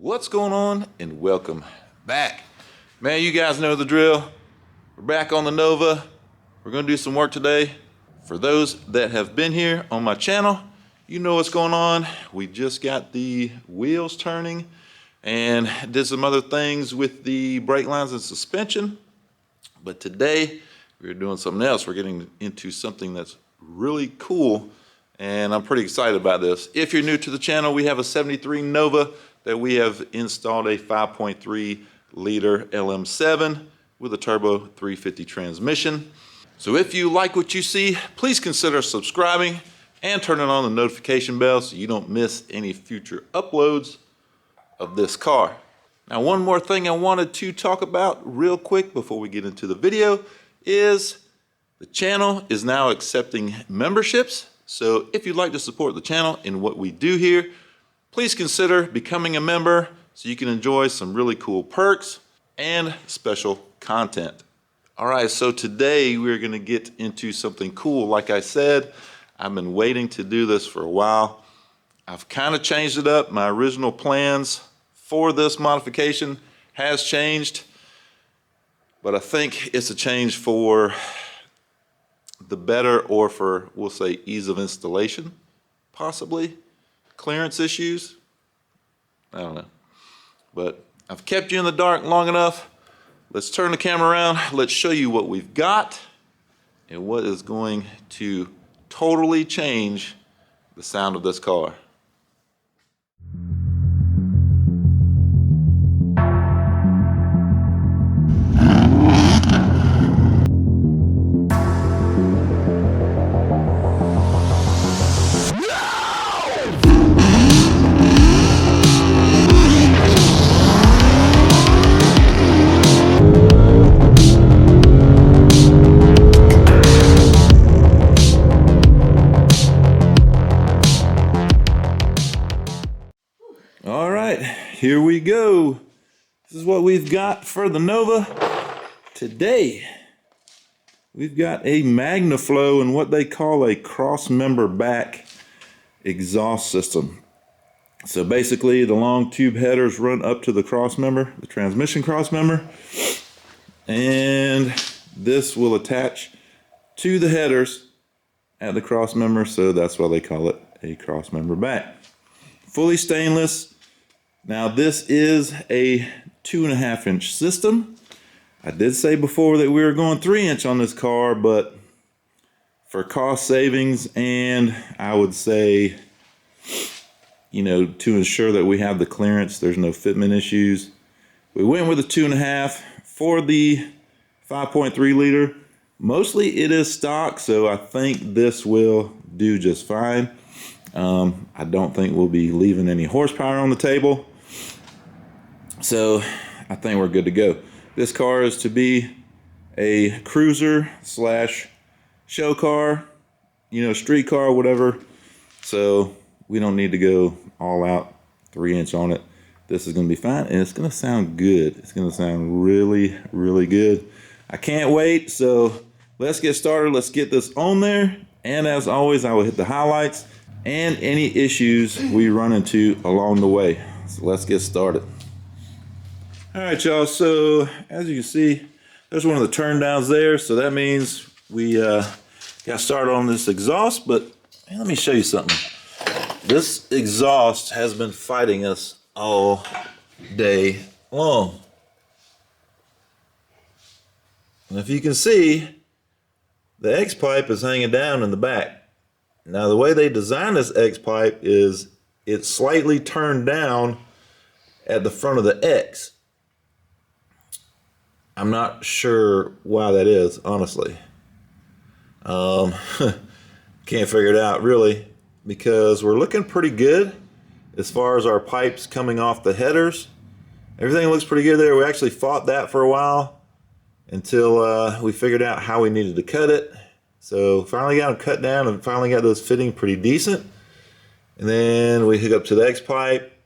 What's going on, and welcome back. Man, you guys know the drill. We're back on the Nova. We're gonna do some work today. For those that have been here on my channel, you know what's going on. We just got the wheels turning and did some other things with the brake lines and suspension. But today we're doing something else. We're getting into something that's really cool, and I'm pretty excited about this. If you're new to the channel, we have a 73 Nova that we have installed a 5.3 liter LM7 with a turbo 350 transmission. So if you like what you see, please consider subscribing and turning on the notification bell so you don't miss any future uploads of this car. Now, one more thing I wanted to talk about real quick before we get into the video is the channel is now accepting memberships. So if you'd like to support the channel and what we do here, please consider becoming a member so you can enjoy some really cool perks and special content. All right, so today we're gonna get into something cool. Like I said, I've been waiting to do this for a while. I've kind of changed it up. My original plans for this modification has changed, but I think it's a change for the better, or for, we'll say, ease of installation, possibly. Clearance issues, I don't know. But I've kept you in the dark long enough. Let's turn the camera around. Let's show you what we've got and what is going to totally change the sound of this car. All right, here we go. This is what we've got for the Nova today. We've got a Magnaflow and what they call a cross-member back exhaust system. So basically, the long tube headers run up to the cross-member, the transmission cross-member, and this will attach to the headers at the cross-member, so that's why they call it a cross-member back. Fully stainless. Now this is a 2.5 inch system. I did say before that we were going 3 inch on this car, but for cost savings, and I would say, you know, to ensure that we have the clearance, there's no fitment issues, we went with a 2.5 for the 5.3 liter. Mostly it is stock, so I think this will do just fine. I don't think we'll be leaving any horsepower on the table, so I think we're good to go. This car is to be a cruiser slash show car, you know, street car, whatever, so we don't need to go all out 3 inch on it. This is going to be fine, and it's going to sound good. It's going to sound really, really good. I can't wait, so let's get started. Let's get this on there, and as always, I will hit the highlights and any issues we run into along the way. So let's get started. All right, y'all, so as you can see, there's one of the turn downs there, so that means we got started on this exhaust. But let me show you something. This exhaust has been fighting us all day long. And if you can see, the X pipe is hanging down in the back. Now, the way they designed this X pipe is it's slightly turned down at the front of the X. I'm not sure why that is, honestly. Can't figure it out, really, because we're looking pretty good as far as our pipes coming off the headers. Everything looks pretty good there. We actually fought that for a while until we figured out how we needed to cut it. So finally got them cut down and finally got those fitting pretty decent. And then we hook up to the X pipe,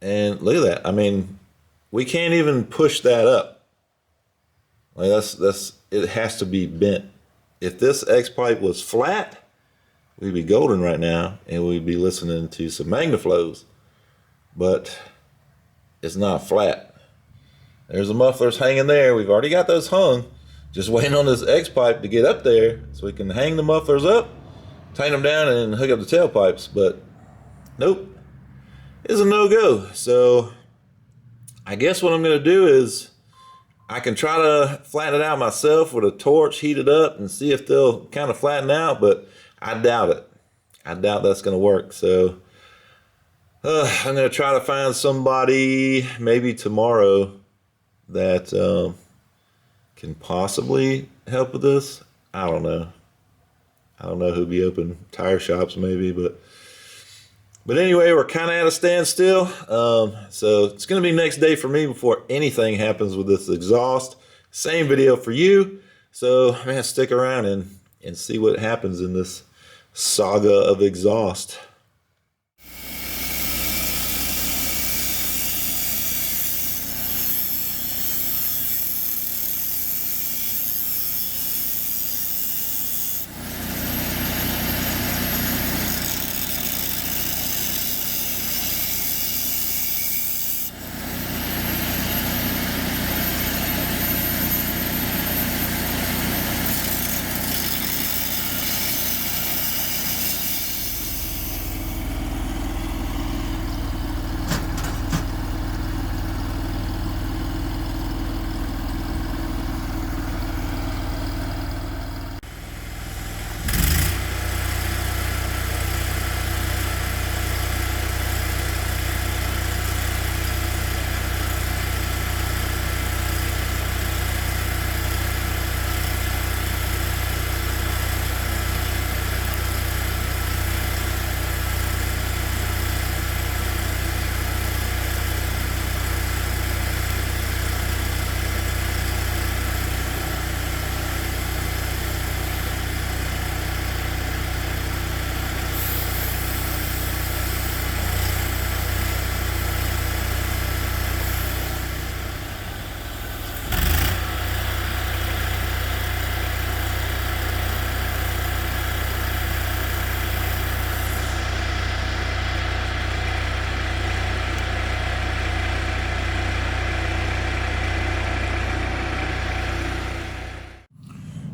and look at that. I mean, we can't even push that up. Like it has to be bent. If this X pipe was flat, we'd be golden right now, and we'd be listening to some Magnaflows. But it's not flat. There's the mufflers hanging there. We've already got those hung. Just waiting on this X pipe to get up there so we can hang the mufflers up, tighten them down, and hook up the tailpipes. But nope, it's a no-go. So I guess what I'm going to do is I can try to flatten it out myself with a torch, heat it up, and see if they'll kind of flatten out, but I doubt it. I doubt that's going to work. So I'm going to try to find somebody maybe tomorrow that can possibly help with this. I don't know. I don't know who'd be open. Tire shops maybe, but anyway, we're kind of at a standstill. So it's going to be next day for me before anything happens with this exhaust. Same video for you. So man, stick around and see what happens in this saga of exhaust.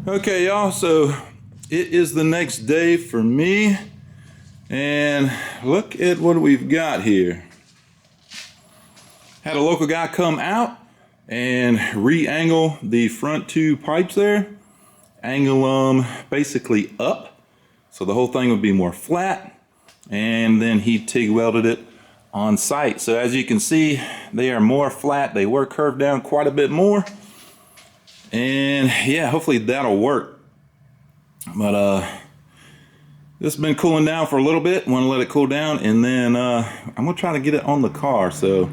Okay, y'all, so it is the next day for me, and look at what we've got here. Had a local guy come out and re-angle the front two pipes there, angle them basically up, so the whole thing would be more flat, and then he TIG welded it on site. So as you can see, they are more flat. They were curved down quite a bit more. And yeah, hopefully that'll work. But this has been cooling down for a little bit. Want to let it cool down, and then I'm gonna try to get it on the car. So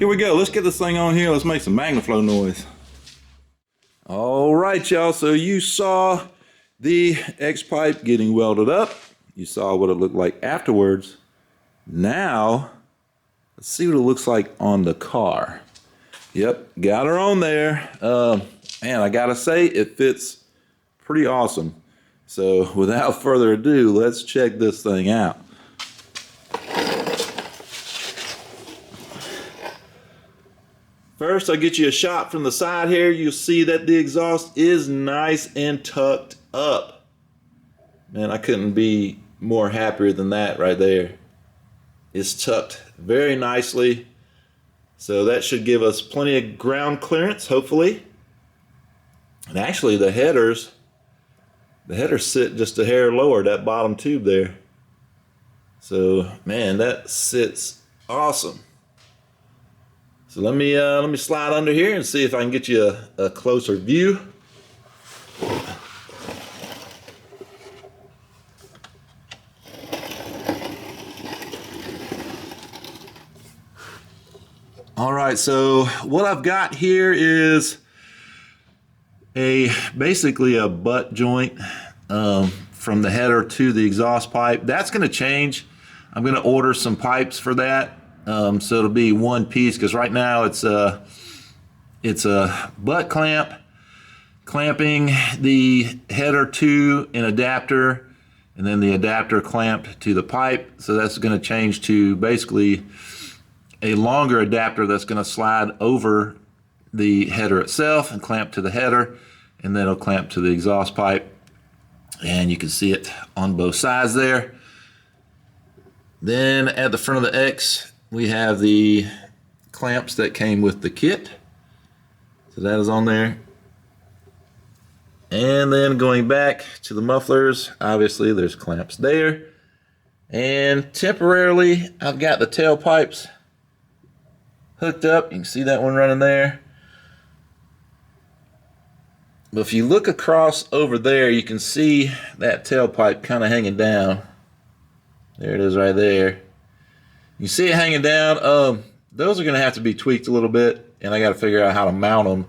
here we go. Let's get this thing on here. Let's make some Magnaflow noise. All right, y'all. So you saw the X pipe getting welded up. You saw what it looked like afterwards. Now let's see what it looks like on the car. Yep, got her on there. Man, I gotta say, it fits pretty awesome. So without further ado, let's check this thing out. First, I'll get you a shot from the side here. You'll see that the exhaust is nice and tucked up. Man, I couldn't be more happier than that right there. It's tucked very nicely. So that should give us plenty of ground clearance, hopefully. And actually the headers sit just a hair lower, that bottom tube there. So man, that sits awesome. So let me slide under here and see if I can get you a closer view. All right, so what I've got here is basically a butt joint from the header to the exhaust pipe. That's going to change. I'm going to order some pipes for that, so it'll be one piece, because right now it's a butt clamp clamping the header to an adapter, and then the adapter clamped to the pipe. So that's going to change to basically a longer adapter that's going to slide over the header itself and clamp to the header, and then it'll clamp to the exhaust pipe. And you can see it on both sides there. Then at the front of the X, we have the clamps that came with the kit. So that is on there. And then going back to the mufflers, obviously there's clamps there. And temporarily, I've got the tailpipes hooked up. You can see that one running there. But if you look across over there, you can see that tailpipe kind of hanging down. There it is right there. You see it hanging down. Those are going to have to be tweaked a little bit, and I got to figure out how to mount them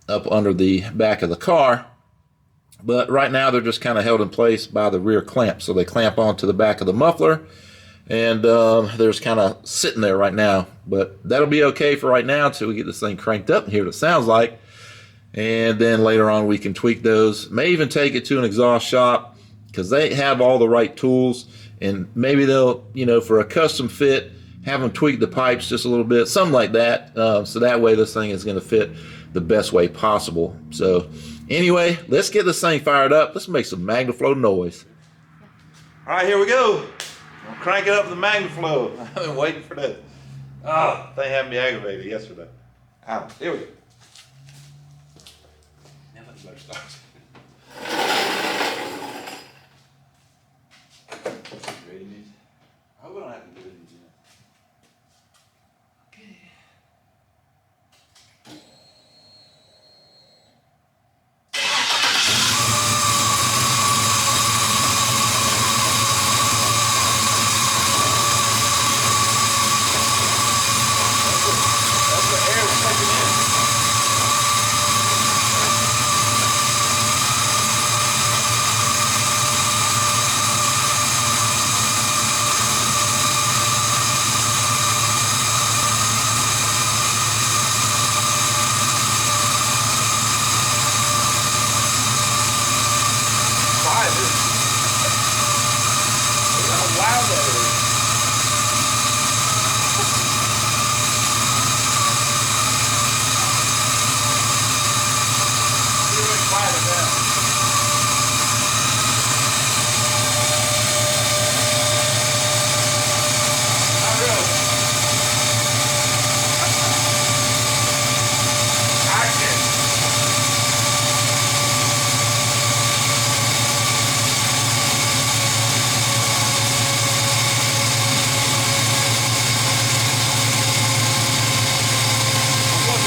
up under the back of the car. But right now they're just kind of held in place by the rear clamp. So they clamp onto the back of the muffler, and they're just kind of sitting there right now. But that'll be okay for right now until we get this thing cranked up and hear what it sounds like. And then later on we can tweak those. May even take it to an exhaust shop because they have all the right tools, and maybe they'll, you know, for a custom fit, have them tweak the pipes just a little bit, something like that. So that way this thing is going to fit the best way possible. So anyway, let's get this thing fired up. Let's make some Magnaflow noise. All right, here we go. I'm cranking up the Magnaflow. I've been waiting for this. Oh, they had me aggravated yesterday. Here we go. Now let's better start. Ready? I hope I don't have to do it again. Okay.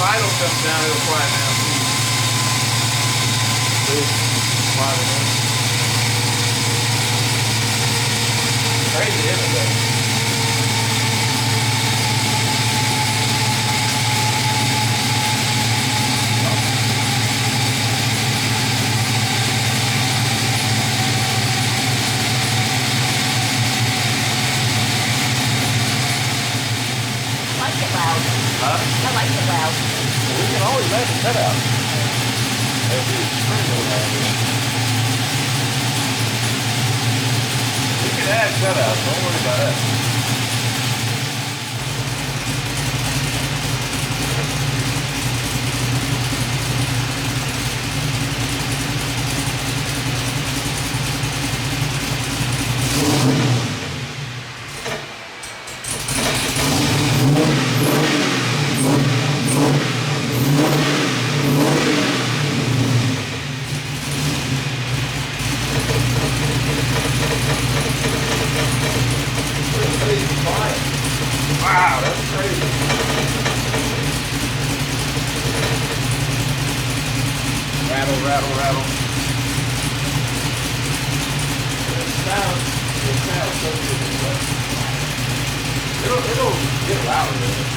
Idle comes down, it'll quiet down. See? Quiet it down. Crazy, isn't it? I like it loud. Huh? I like it loud. We can always make a cutout. It'll be extremely loud. We can add cutouts, don't worry about that. Wow, that's crazy. Rattle, rattle, rattle. It sounds so good. It'll get louder with it.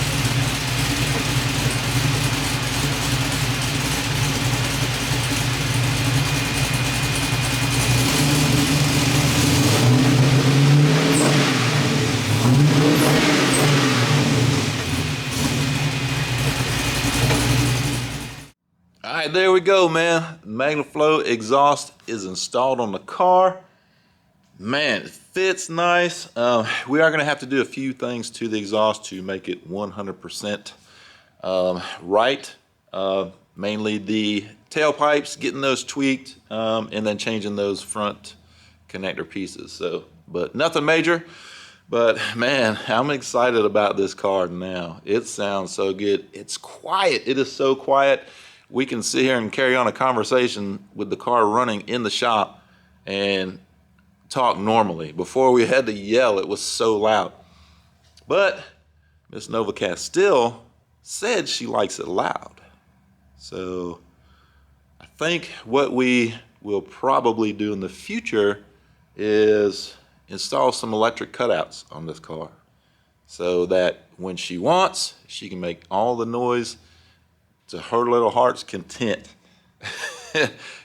All right, there we go, man. Magnaflow exhaust is installed on the car. Man, it fits nice. We are gonna have to do a few things to the exhaust to make it 100% right. Mainly the tailpipes, getting those tweaked, and then changing those front connector pieces. So, but nothing major. But man, I'm excited about this car now. It sounds so good. It's quiet. It is so quiet. We can sit here and carry on a conversation with the car running in the shop and talk normally. Before we had to yell, it was so loud. But Miss Novacast still said she likes it loud. So I think what we will probably do in the future is install some electric cutouts on this car so that when she wants, she can make all the noise to her little heart's content.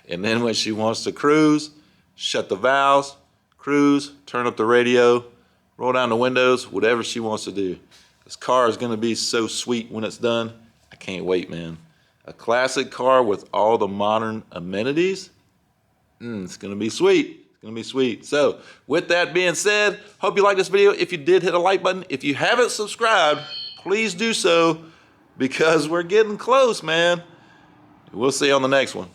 And then when she wants to cruise, shut the valves, cruise, turn up the radio, roll down the windows, whatever she wants to do. This car is going to be so sweet when it's done. I can't wait, man. A classic car with all the modern amenities. It's going to be sweet. It's going to be sweet. So with that being said, hope you liked this video. If you did, hit a like button. If you haven't subscribed, please do so because we're getting close, man. We'll see you on the next one.